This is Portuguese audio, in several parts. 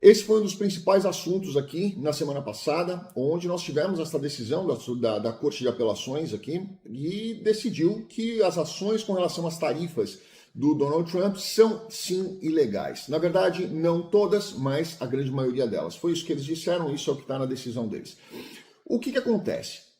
Esse foi um dos principais assuntos aqui na semana passada, onde nós tivemos essa decisão da Corte de Apelações aqui e decidiu que as ações com relação às tarifas do Donald Trump são sim ilegais. Na verdade, não todas, mas a grande maioria delas. Foi isso que eles disseram, isso é o que está na decisão deles. O que acontece?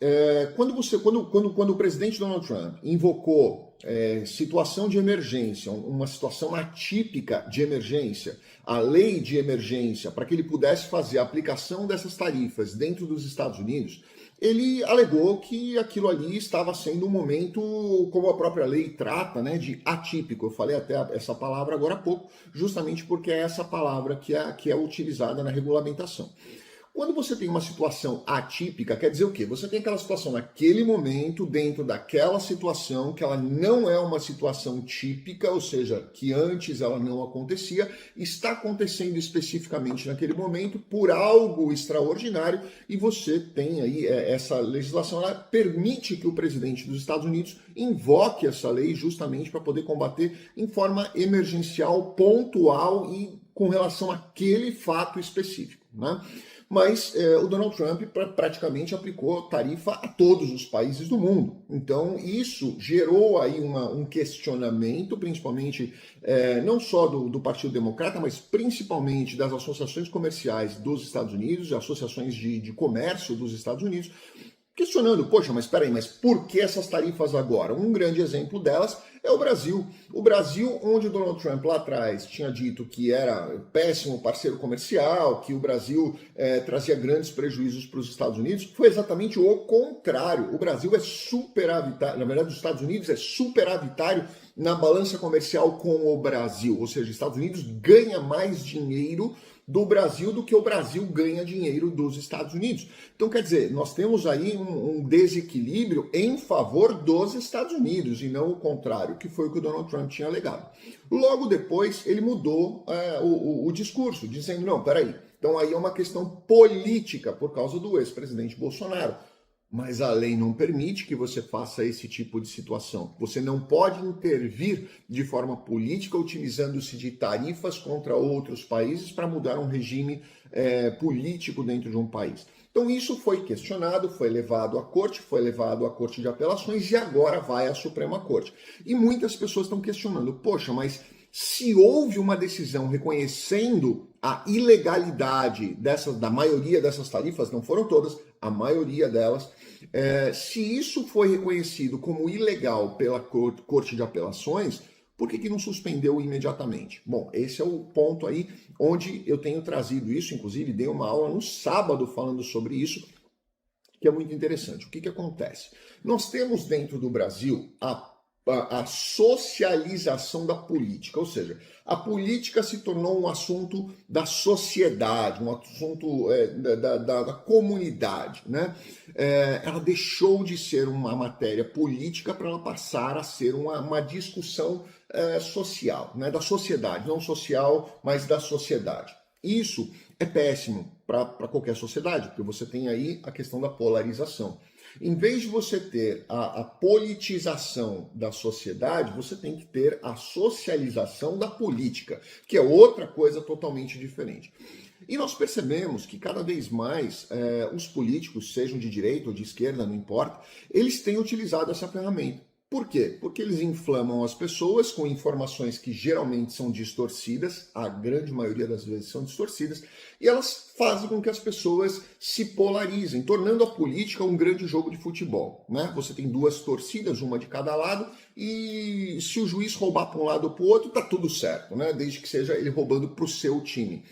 Quando o presidente Donald Trump invocou situação de emergência, uma situação atípica de emergência, a lei de emergência, para que ele pudesse fazer a aplicação dessas tarifas dentro dos Estados Unidos, ele alegou que aquilo ali estava sendo um momento, como a própria lei trata, né, de atípico. Eu falei até essa palavra agora há pouco, justamente porque é essa palavra que é utilizada na regulamentação. Quando você tem uma situação atípica, quer dizer o quê? Você tem aquela situação naquele momento, dentro daquela situação, que ela não é uma situação típica, ou seja, que antes ela não acontecia, está acontecendo especificamente naquele momento por algo extraordinário, e você tem aí essa legislação, ela permite que o presidente dos Estados Unidos invoque essa lei justamente para poder combater em forma emergencial, pontual e com relação àquele fato específico, né? Mas o Donald Trump praticamente aplicou tarifa a todos os países do mundo. Então, isso gerou aí um questionamento, principalmente não só do Partido Democrata, mas principalmente das associações comerciais dos Estados Unidos, associações de comércio dos Estados Unidos, questionando, poxa, mas espera aí, mas por que essas tarifas agora? Um grande exemplo delas é o Brasil. O Brasil, onde o Donald Trump lá atrás tinha dito que era péssimo parceiro comercial, que o Brasil trazia grandes prejuízos para os Estados Unidos, foi exatamente o contrário. O Brasil é superavitário, na verdade os Estados Unidos é superavitário na balança comercial com o Brasil, ou seja, os Estados Unidos ganha mais dinheiro do Brasil do que o Brasil ganha dinheiro dos Estados Unidos. Então, quer dizer, nós temos aí um desequilíbrio em favor dos Estados Unidos e não o contrário, que foi o que o Donald Trump tinha alegado. Logo depois, ele mudou o discurso, dizendo, não, peraí, então aí é uma questão política por causa do ex-presidente Bolsonaro. Mas a lei não permite que você faça esse tipo de situação. Você não pode intervir de forma política utilizando-se de tarifas contra outros países para mudar um regime político dentro de um país. Então isso foi questionado, foi levado à corte de apelações e agora vai à Suprema Corte. E muitas pessoas estão questionando, poxa, mas se houve uma decisão reconhecendo a ilegalidade da maioria dessas tarifas, não foram todas, a maioria delas, se isso foi reconhecido como ilegal pela Corte de Apelações, por que não suspendeu imediatamente? Bom, esse é o ponto aí onde eu tenho trazido isso, inclusive dei uma aula no sábado falando sobre isso, que é muito interessante. O que acontece? Nós temos dentro do Brasil a socialização da política, ou seja, a política se tornou um assunto da sociedade, um assunto da comunidade, né? Ela deixou de ser uma matéria política para ela passar a ser uma discussão social, né? Da sociedade, não social, mas da sociedade. Isso é péssimo para qualquer sociedade, porque você tem aí a questão da polarização. Em vez de você ter a politização da sociedade, você tem que ter a socialização da política, que é outra coisa totalmente diferente. E nós percebemos que cada vez mais os políticos, sejam de direita ou de esquerda, não importa, eles têm utilizado essa ferramenta. Por quê? Porque eles inflamam as pessoas com informações que geralmente são distorcidas, a grande maioria das vezes são distorcidas, e elas fazem com que as pessoas se polarizem, tornando a política um grande jogo de futebol, né? Você tem duas torcidas, uma de cada lado, e se o juiz roubar para um lado ou para o outro, tá tudo certo, né? Desde que seja ele roubando para o seu time.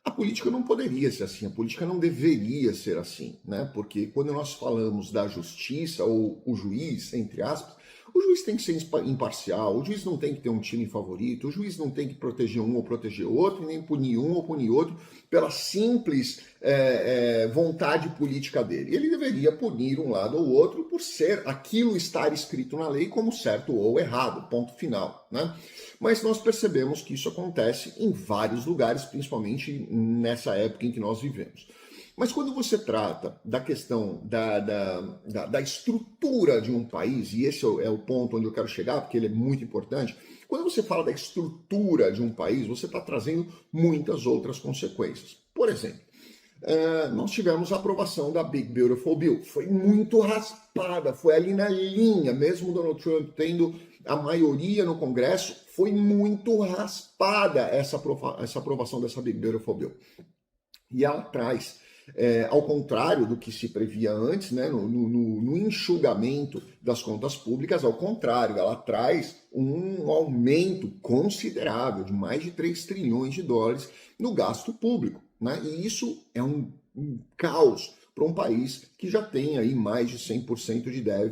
A política não poderia ser assim, a política não deveria ser assim, né? Porque quando nós falamos da justiça, ou o juiz, entre aspas, o juiz tem que ser imparcial, o juiz não tem que ter um time favorito, o juiz não tem que proteger um ou proteger outro, nem punir um ou punir outro pela simples vontade política dele. Ele deveria punir um lado ou outro por ser aquilo estar escrito na lei como certo ou errado, ponto final, né? Mas nós percebemos que isso acontece em vários lugares, principalmente nessa época em que nós vivemos. Mas quando você trata da questão da estrutura de um país, e esse é o ponto onde eu quero chegar, porque ele é muito importante, quando você fala da estrutura de um país, você está trazendo muitas outras consequências. Por exemplo, nós tivemos a aprovação da Big Beautiful Bill. Foi muito raspada, foi ali na linha, mesmo Donald Trump tendo a maioria no Congresso, foi muito raspada essa aprovação dessa Big Beautiful Bill. E ela traz, ao contrário do que se previa antes, né, no enxugamento das contas públicas, ao contrário, ela traz um aumento considerável de mais de 3 trilhões de dólares no gasto público. Né? E isso é um caos para um país que já tem aí mais de 100%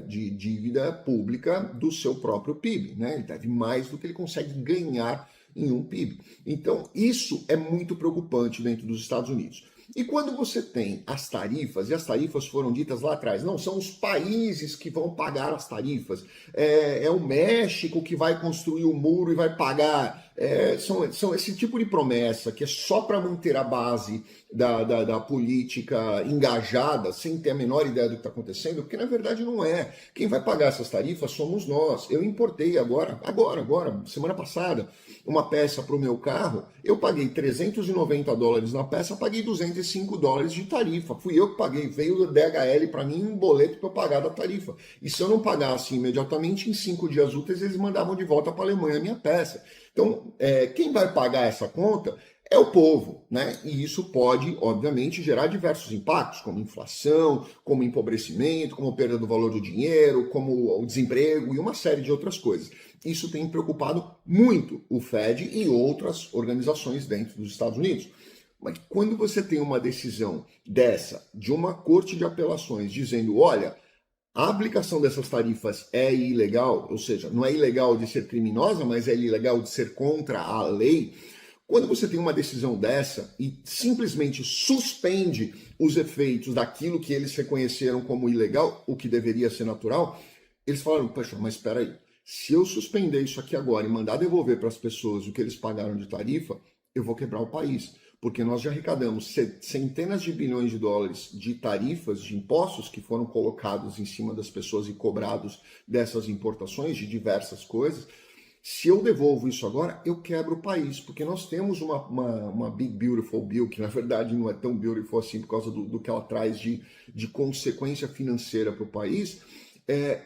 de dívida pública do seu próprio PIB. Né? Ele deve mais do que ele consegue ganhar em um PIB. Então, isso é muito preocupante dentro dos Estados Unidos. E quando você tem as tarifas, e as tarifas foram ditas lá atrás, não, são os países que vão pagar as tarifas, é o México que vai construir o muro e vai pagar, são esse tipo de promessa que é só para manter a base da política engajada, sem ter a menor ideia do que está acontecendo, porque na verdade não é. Quem vai pagar essas tarifas somos nós. Eu importei agora, semana passada, uma peça para o meu carro, eu paguei $390 na peça, paguei $205 de tarifa. Fui eu que paguei, veio do DHL para mim um boleto para eu pagar da tarifa. E se eu não pagasse imediatamente, em 5 dias úteis, eles mandavam de volta para a Alemanha a minha peça. Então, quem vai pagar essa conta é o povo, né? E isso pode, obviamente, gerar diversos impactos, como inflação, como empobrecimento, como perda do valor do dinheiro, como o desemprego e uma série de outras coisas. Isso tem preocupado muito o Fed e outras organizações dentro dos Estados Unidos. Mas quando você tem uma decisão dessa, de uma corte de apelações, dizendo, olha, a aplicação dessas tarifas é ilegal, ou seja, não é ilegal de ser criminosa, mas é ilegal de ser contra a lei. Quando você tem uma decisão dessa e simplesmente suspende os efeitos daquilo que eles reconheceram como ilegal, o que deveria ser natural, eles falaram, poxa, mas espera aí, se eu suspender isso aqui agora e mandar devolver para as pessoas o que eles pagaram de tarifa, eu vou quebrar o país. Porque nós já arrecadamos centenas de bilhões de dólares de tarifas, de impostos que foram colocados em cima das pessoas e cobrados dessas importações de diversas coisas. Se eu devolvo isso agora, eu quebro o país, porque nós temos uma Big Beautiful Bill, que na verdade não é tão beautiful assim por causa do que ela traz de consequência financeira para o país.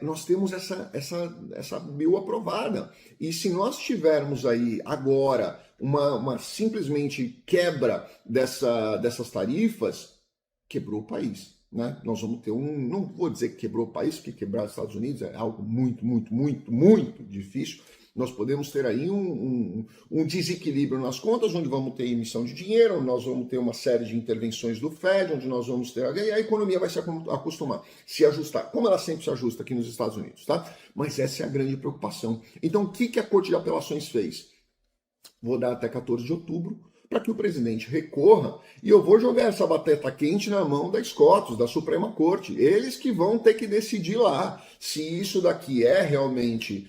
Nós temos essa bill aprovada. E se nós tivermos aí agora uma simplesmente quebra dessas tarifas, quebrou o país. Né? Nós vamos ter não vou dizer que quebrou o país, porque quebrar os Estados Unidos é algo muito, muito, muito, muito difícil. Nós podemos ter aí um desequilíbrio nas contas, onde vamos ter emissão de dinheiro, onde nós vamos ter uma série de intervenções do Fed, onde nós vamos ter... E a economia vai se acostumar, se ajustar, como ela sempre se ajusta aqui nos Estados Unidos, tá? Mas essa é a grande preocupação. Então, o que a Corte de Apelações fez? Vou dar até 14 de outubro, para que o presidente recorra, e eu vou jogar essa batata quente na mão da SCOTUS, da Suprema Corte. Eles que vão ter que decidir lá se isso daqui é realmente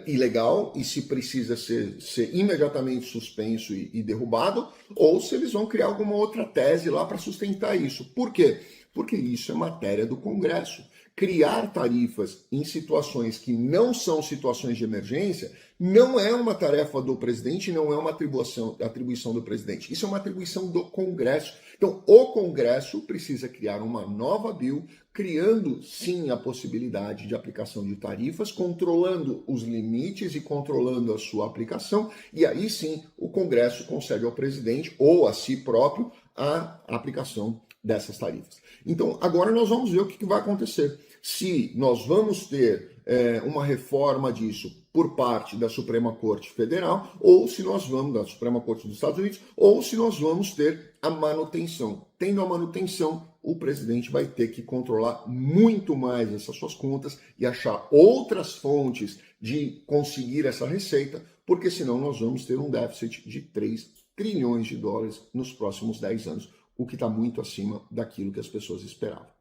ilegal e se precisa ser imediatamente suspenso e derrubado, ou se eles vão criar alguma outra tese lá para sustentar isso. Por quê? Porque isso é matéria do Congresso. Criar tarifas em situações que não são situações de emergência não é uma tarefa do presidente, não é uma atribuição do presidente. Isso é uma atribuição do Congresso. Então, o Congresso precisa criar uma nova bill, criando, sim, a possibilidade de aplicação de tarifas, controlando os limites e controlando a sua aplicação, e aí sim o Congresso concede ao presidente ou a si próprio a aplicação dessas tarifas. Então, agora nós vamos ver o que vai acontecer. Se nós vamos ter uma reforma disso por parte da Suprema Corte Federal, ou se nós vamos, da Suprema Corte dos Estados Unidos, ou se nós vamos ter a manutenção. Tendo a manutenção, o presidente vai ter que controlar muito mais essas suas contas e achar outras fontes de conseguir essa receita, porque senão nós vamos ter um déficit de 3 trilhões de dólares nos próximos 10 anos, o que está muito acima daquilo que as pessoas esperavam.